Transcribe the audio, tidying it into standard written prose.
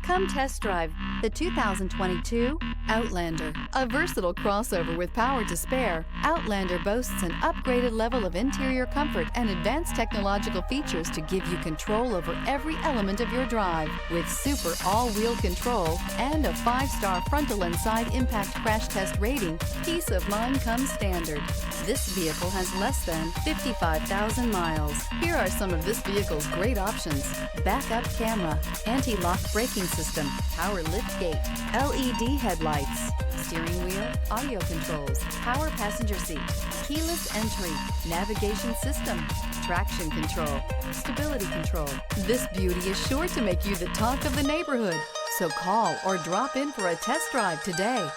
Come test drive the 2022 Outlander. A versatile crossover with power to spare, Outlander boasts an upgraded level of interior comfort and advanced technological features to give you control over every element of your drive. With super all-wheel control and a 5-star frontal and side impact crash test rating, peace of mind comes standard. This vehicle has less than 55,000 miles. Here are some of this vehicle's great options: backup camera, anti-lock braking system, power lift gate, LED headlights, steering wheel audio controls, power passenger seat, keyless entry, navigation system, traction control, stability control. This beauty is sure to make you the talk of the neighborhood. So call or drop in for a test drive today.